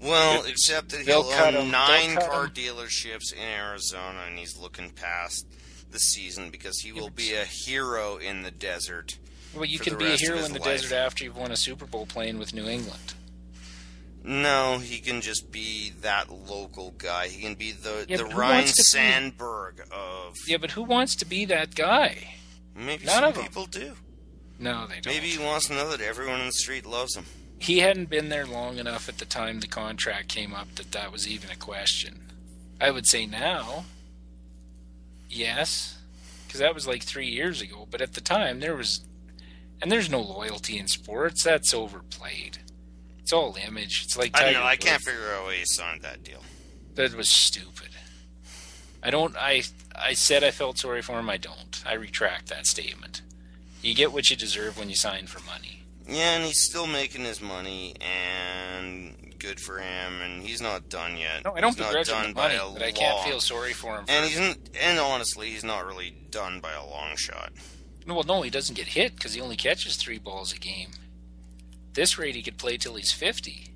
Well, except that he'll own 9 car dealerships in Arizona, and he's looking past the season because he will be a hero in the desert. Well, you can be a hero in the desert after you've won a Super Bowl playing with New England. No, he can just be that local guy. He can be the Ryan Sandberg of... Yeah, but who wants to be that guy? Maybe some people do. No, they don't. Maybe he wants to know that everyone in the street loves him. He hadn't been there long enough at the time the contract came up that was even a question. I would say now, yes, because that was like 3 years ago. But at the time, there's no loyalty in sports. That's overplayed. It's all image. It's like I know. I can't figure out why he signed that deal. That was stupid. I said I felt sorry for him. I don't. I retract that statement. You get what you deserve when you sign for money. Yeah, and he's still making his money, and good for him, and he's not done yet. No, I don't begrudge him the money, but I can't feel sorry for him. And honestly, he's not really done by a long shot. No, he doesn't get hit because he only catches 3 balls a game. At this rate, he could play till he's 50.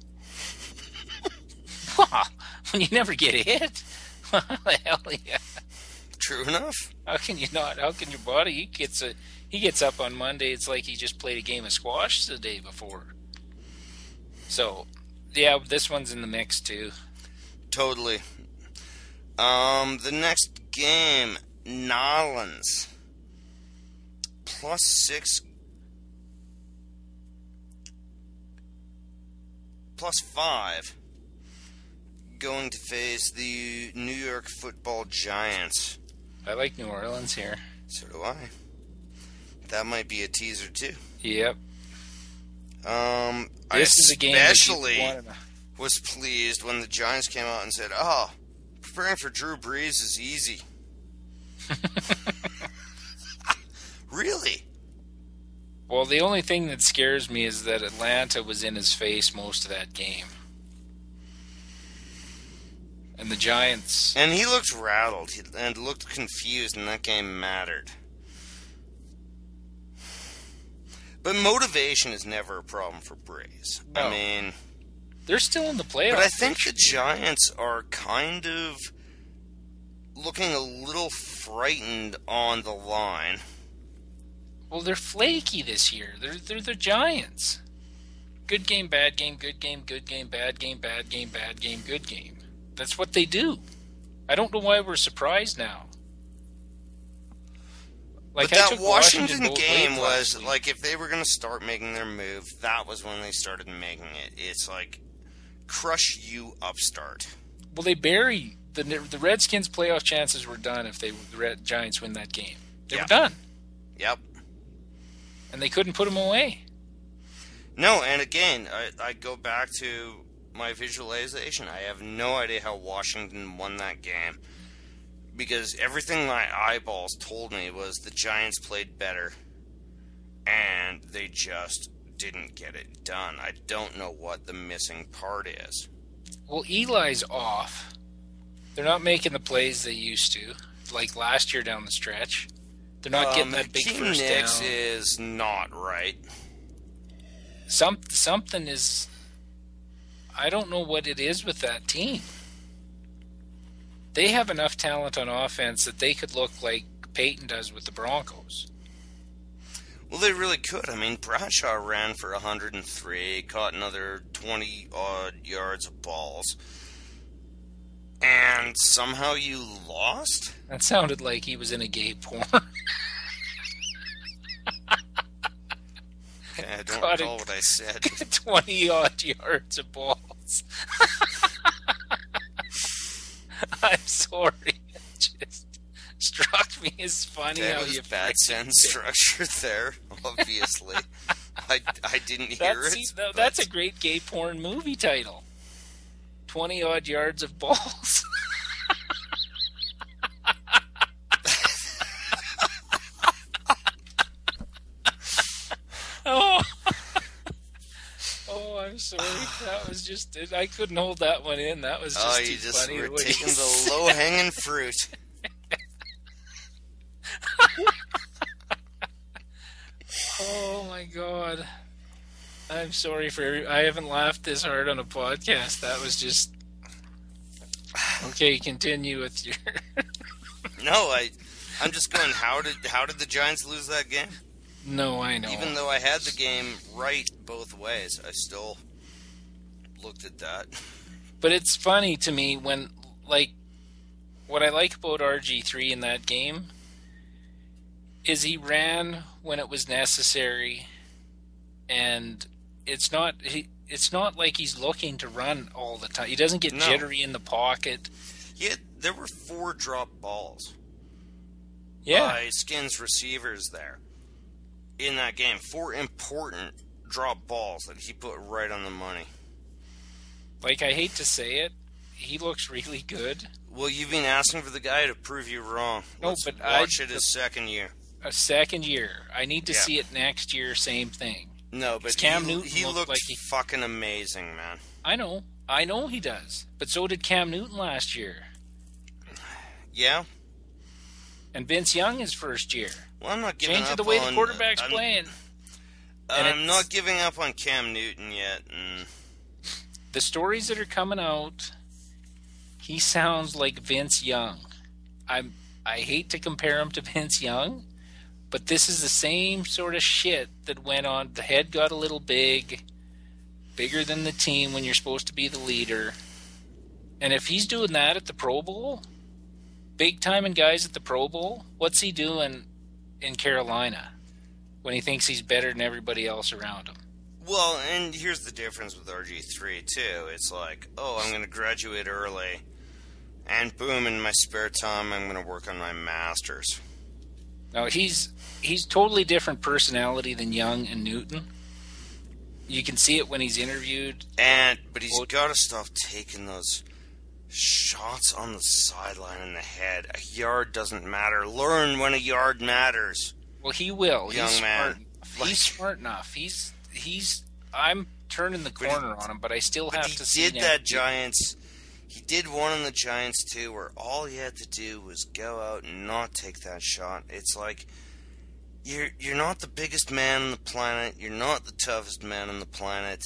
when you never get hit. What the hell, yeah. True enough. How can you not? How can your body? He gets up on Monday. It's like he just played a game of squash the day before. So, yeah, this one's in the mix too. Totally. The next game, Nolans. +6. +5. Going to face the New York Football Giants. I like New Orleans here. So do I. That might be a teaser too. Yep. This is a game especially was pleased when the Giants came out and said, "Oh, preparing for Drew Brees is easy." Really? Well, the only thing that scares me is that Atlanta was in his face most of that game. And the Giants... And he looked rattled and looked confused, and that game mattered. But motivation is never a problem for Brees. No. I mean... They're still in the playoffs. But I think the Giants are kind of looking a little frightened on the line. Well, they're flaky this year. They're the Giants. Good game, bad game, good game, good game, bad game, bad game, bad game, good game. That's what they do. I don't know why we're surprised now. Like, but that Washington game was, like, if they were going to start making their move, that was when they started making it. It's like, crush you, upstart. Well, they bury... The Redskins' playoff chances were done if the Giants win that game. They were done. Yep. And they couldn't put them away. No, and again, I go back to my visualization. I have no idea how Washington won that game. Because everything my eyeballs told me was the Giants played better. And they just didn't get it done. I don't know what the missing part is. Well, Eli's off. They're not making the plays they used to. Like last year down the stretch. They're not getting that big first down. Is not right. Something is... I don't know what it is with that team. They have enough talent on offense that they could look like Peyton does with the Broncos. Well, they really could. I mean, Bradshaw ran for 103, caught another 20-odd yards of balls. And somehow you lost? That sounded like he was in a gay porn. Okay, I don't recall what I said. 20-odd yards of balls. I'm sorry. It just struck me as funny that how was you bad sentence structure there, obviously. I didn't hear it. That's a great gay porn movie title. 20-odd yards of balls. Oh, I'm sorry. That was just... I couldn't hold that one in. That was just too funny. Were taking the low-hanging fruit. Oh, my God. I'm sorry for... I haven't laughed this hard on a podcast. That was just... Okay, continue with your... No, I'm just going, how did the Giants lose that game? No, I know. Even though I had the game right both ways, I still looked at that. But it's funny to me when, like, what I like about RG3 in that game is he ran when it was necessary, and it's not like he's looking to run all the time. He doesn't get jittery in the pocket. Yeah, there were 4 drop balls. Yeah. By Skins receivers there. In that game, 4 important drop balls that he put right on the money. Like, I hate to say it, he looks really good. Well, you've been asking for the guy to prove you wrong. Let's watch it his second year. A second year. I need to see it next year, same thing. No, but Cam Newton he looked like fucking amazing, man. I know he does. But so did Cam Newton last year. Yeah. And Vince Young his first year. Well, I'm not giving up on... Changing the way the quarterback's playing. I'm not giving up on Cam Newton yet. The stories that are coming out He sounds like Vince Young. I hate to compare him to Vince Young, but this is the same sort of shit that went on. The head got a little bigger than the team when you're supposed to be the leader. And if he's doing that at the Pro Bowl, big time and guys at the Pro Bowl, what's he doing in Carolina when he thinks he's better than everybody else around him? Well, and here's the difference with RG3, too. It's like, oh, I'm going to graduate early, and boom, in my spare time, I'm going to work on my master's. No, he's totally different personality than Young and Newton. You can see it when he's interviewed. But he's got to stop taking those shots on the sideline in the head. A yard doesn't matter. Learn when a yard matters. Well, he will. Young man. Smart. He's smart enough. I'm turning the corner on him, but I still have to see. He did that Giants. He did one on the Giants too, where all he had to do was go out and not take that shot. It's like you're not the biggest man on the planet. You're not the toughest man on the planet.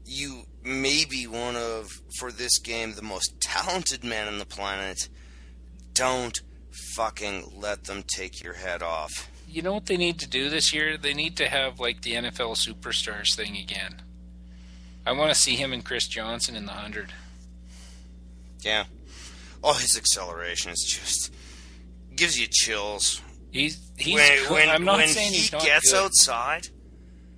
You may be one of, for this game, the most talented man on the planet. Don't fucking let them take your head off. You know what they need to do this year? They need to have like the NFL Superstars thing again. I want to see him and Chris Johnson in the 100. Yeah. Oh, his acceleration is just gives you chills. I'm not saying he's not good. When he gets outside.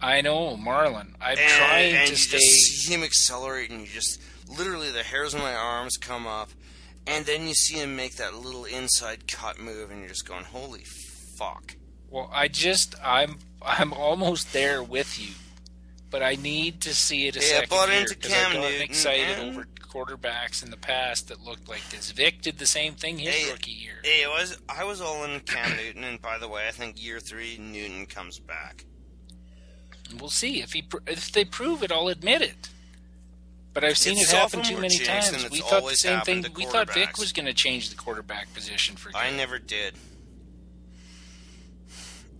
I know, Marlon. I'm trying to stay. And you just see him accelerate, and you just literally the hairs on my arms come up, and then you see him make that little inside cut move, and you're just going, "Holy fuck!" Well, I'm almost there with you, but I need to see it a second year because I've gotten excited over quarterbacks in the past that looked like this. Vic did the same thing his rookie year. Hey, I was all in Cam Newton, and by the way, I think year 3 Newton comes back. We'll see if they prove it. I'll admit it. But I've seen it happen too many times. We thought the same thing. We thought Vic was going to change the quarterback position for good. I never did.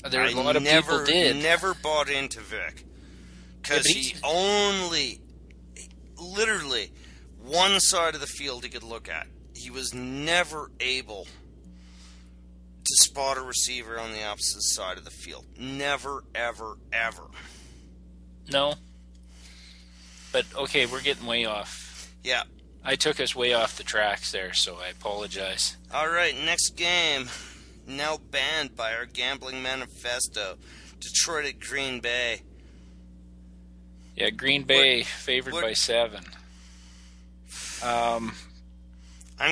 There were a lot of people did. Never bought into Vic because he only, literally, one side of the field he could look at. He was never able to spot a receiver on the opposite side of the field. Never, ever, ever. No. But, okay, we're getting way off. Yeah. I took us way off the tracks there, so I apologize. All right, next game. Now banned by our gambling manifesto. Detroit at Green Bay. Yeah, Green Bay favored by 7. I'm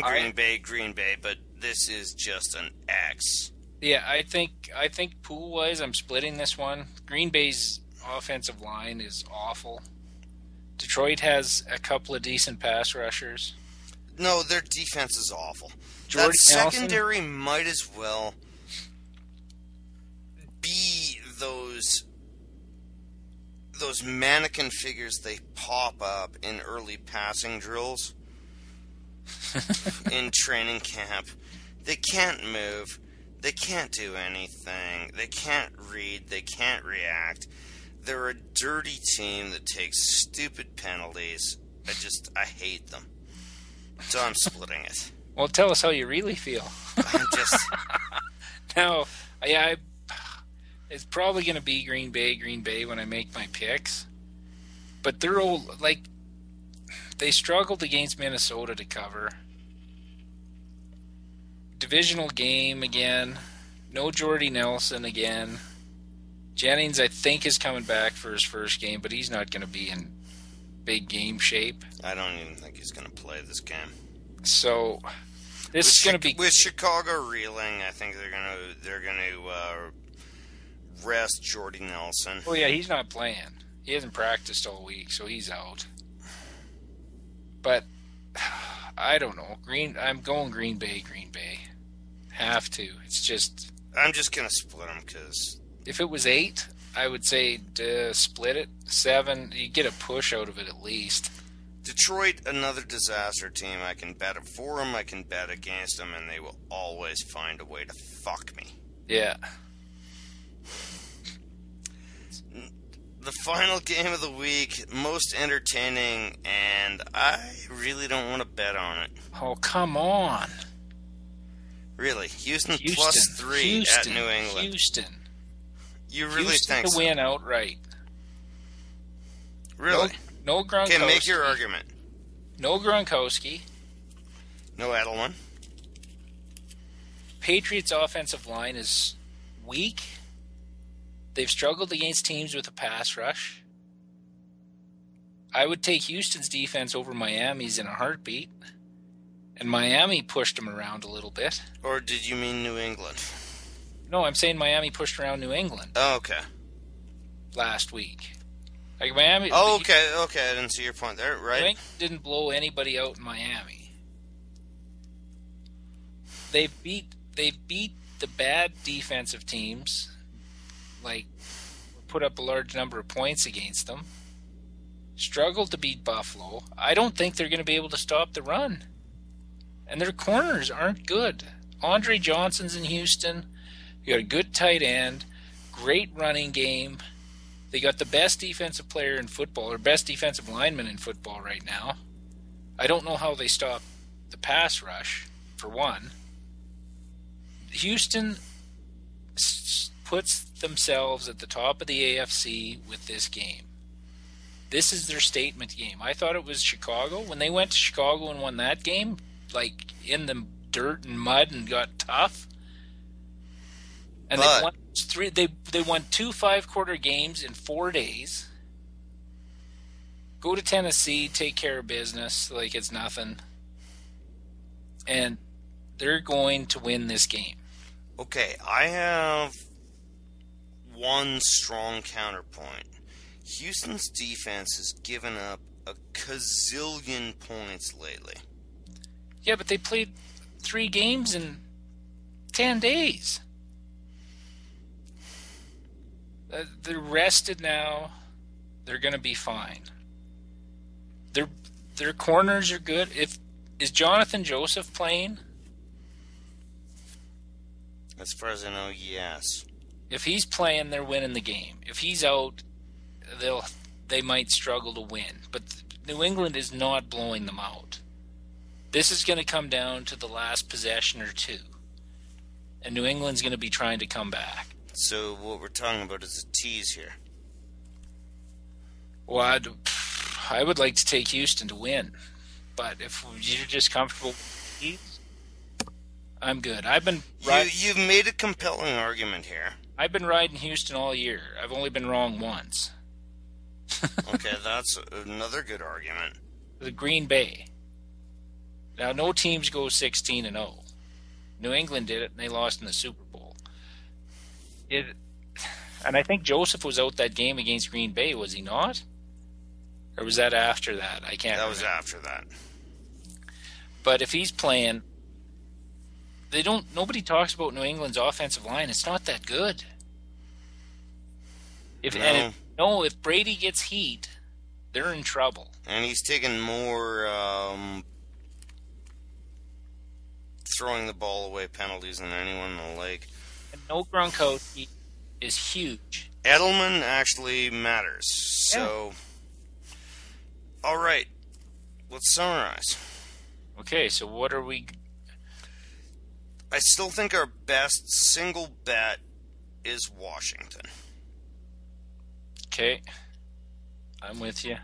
Green Bay, but this is just an X. Yeah, I think pool-wise, I'm splitting this one. Green Bay's offensive line is awful. Detroit has a couple of decent pass rushers. No, their defense is awful. Jordy that secondary might as well be those mannequin figures they pop up in early passing drills in training camp. They can't move. They can't do anything. They can't read. They can't react. They're a dirty team that takes stupid penalties. I hate them. So I'm splitting it. Well, tell us how you really feel. I'm just... No, it's probably going to be Green Bay when I make my picks. But they're all, they struggled against Minnesota to cover. Divisional game again. No Jordy Nelson again. Jennings, I think, is coming back for his first game, but he's not going to be in big game shape. I don't even think he's going to play this game. So this is going to be with Chicago reeling. I think they're going to rest Jordy Nelson. Oh yeah, he's not playing. He hasn't practiced all week, so he's out. But I don't know. I'm going Green Bay. Have to. It's just. I'm just going to split them because if it was 8, I would say split it. 7, you get a push out of it at least. Detroit, another disaster team. I can bet for them, I can bet against them, and they will always find a way to fuck me. Yeah. the final game of the week, most entertaining, and I really don't want to bet on it. Oh, come on. Really, Houston +3 at New England. Houston. You really think to so? win outright. Really? No Gronkowski. Okay, make your argument. No Gronkowski. No Edelman. Patriots' offensive line is weak. They've struggled against teams with a pass rush. I would take Houston's defense over Miami's in a heartbeat. And Miami pushed them around a little bit. Or did you mean New England? No, I'm saying Miami pushed around New England. Oh, okay. Last week. Like Miami. Oh, okay. I didn't see your point there. Right. New England didn't blow anybody out in Miami. They beat the bad defensive teams. Like, put up a large number of points against them. Struggled to beat Buffalo. I don't think they're going to be able to stop the run. And their corners aren't good. Andre Johnson's in Houston. You got a good tight end. Great running game. They got the best defensive player in football, or best defensive lineman in football right now. I don't know how they stop the pass rush, for one. Houston puts themselves at the top of the AFC with this game. This is their statement game. I thought it was Chicago. When they went to Chicago and won that game, like in the dirt and mud and got tough. And they won they won 2 5-quarter games in 4 days. Go to Tennessee, take care of business like it's nothing. And they're going to win this game. Okay, I have one strong counterpoint. Houston's defense has given up a gazillion points lately. Yeah, but they played 3 games in 10 days. They're rested now. They're going to be fine. Their corners are good. Is Jonathan Joseph playing? As far as I know, yes. If he's playing, they're winning the game. If he's out, they might struggle to win. But New England is not blowing them out. This is going to come down to the last possession or two. And New England's going to be trying to come back. So what we're talking about is a tease here. Well, I would like to take Houston to win. But if you're just comfortable with the tease, I'm good. You've made a compelling argument here. I've been riding Houston all year. I've only been wrong once. Okay, that's another good argument. The Green Bay. Now, no teams go 16-0. New England did it, and they lost in the Super Bowl. And I think Joseph was out that game against Green Bay, was he not? Or was that after that? I can't remember. That was after that. But if he's playing, nobody talks about New England's offensive line. It's not that good. If Brady gets heat, they're in trouble. And he's taking more throwing the ball away penalties than anyone in the league. And no Gronkowski is huge. Edelman actually matters. So, all right, let's summarize. Okay, so what are we? I still think our best single bet is Washington. Okay, I'm with you.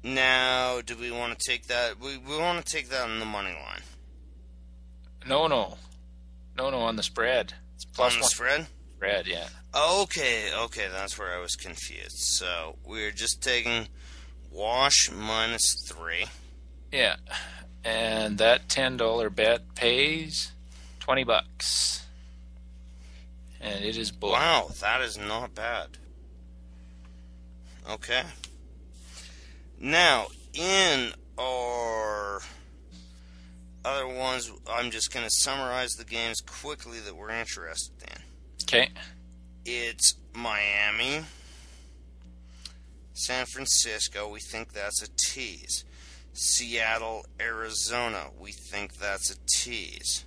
Now, do we want to take that? We want to take that on the money line. No, on the spread. It's plus on the one. Spread, yeah. Okay, that's where I was confused. So, we're just taking Wash -3. Yeah, and that $10 bet pays $20. And it is bull. Wow, that is not bad. Okay. Now, in our other ones, I'm just going to summarize the games quickly that we're interested in. Okay. It's Miami, San Francisco, we think that's a tease. Seattle, Arizona, we think that's a tease.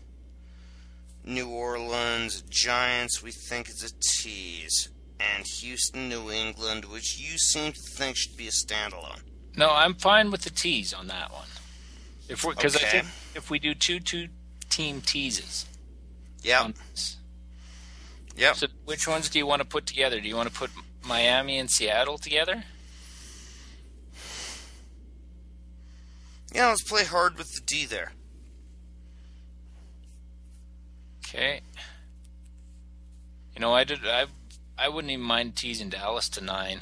New Orleans, Giants, we think it's a tease. and Houston, New England, which you seem to think should be a standalone. No, I'm fine with the tease on that one. Because I Okay. think if we do two-team teases. Yep. Yep. So which ones do you want to put together? Do you want to put Miami and Seattle together? Yeah, let's play hard with the D there. Okay. You know, I wouldn't even mind teasing Dallas to 9.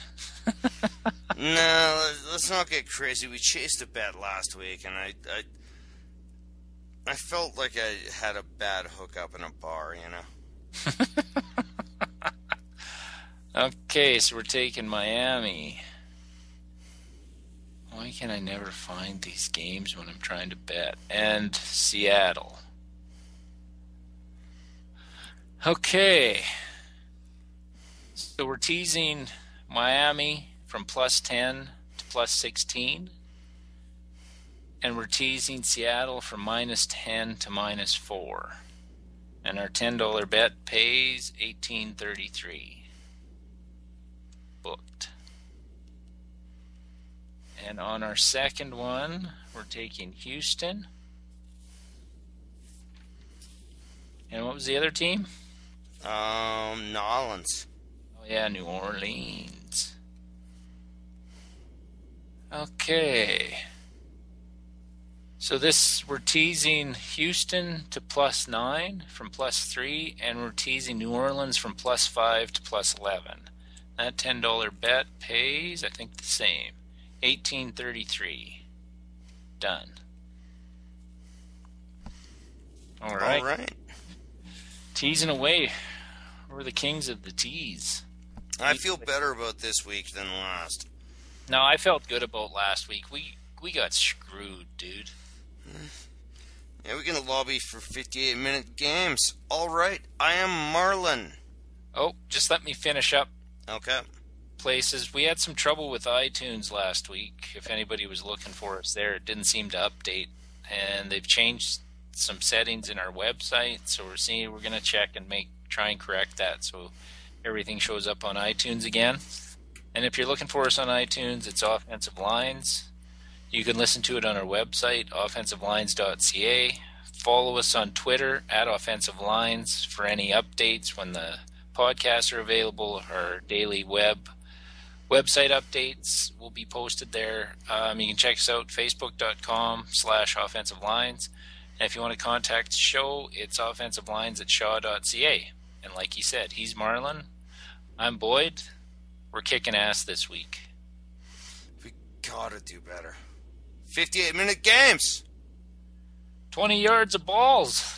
No, let's not get crazy. We chased a bet last week, and I felt like I had a bad hookup in a bar, you know? Okay, so we're taking Miami. Why can I never find these games when I'm trying to bet? And Seattle. Okay. So we're teasing Miami from plus 10 to plus 16. And we're teasing Seattle from minus 10 to minus 4. And our $10 bet pays $18.33. Booked. And on our second one, we're taking Houston. And what was the other team? New Orleans. Oh yeah, New Orleans. Okay. So we're teasing Houston to plus 9 from plus 3, and we're teasing New Orleans from plus 5 to plus 11. That $10 bet pays, I think, the same. $18.33. Done. All right. All right. Teasing away. We're the kings of the tease. I feel better about this week than last. No, I felt good about last week. We got screwed, dude. Yeah, we're going to lobby for 58-minute games. All right, I am Marlon. Oh, just let me finish up Okay. places. We had some trouble with iTunes last week. If anybody was looking for us there, it didn't seem to update. And they've changed some settings in our website, so we're going to check and try and correct that so everything shows up on iTunes again. And if you're looking for us on iTunes, it's Offensive Lines. You can listen to it on our website, offensivelines.ca. Follow us on Twitter at Offensive Lines for any updates when the podcasts are available. Our daily website updates will be posted there. You can check us out, facebook.com/offensive lines. And if you want to contact the show, it's offensivelines@shaw.ca. And like he said, he's Marlon. I'm Boyd. We're kicking ass this week. We gotta do better. 58-minute games. 20 yards of balls.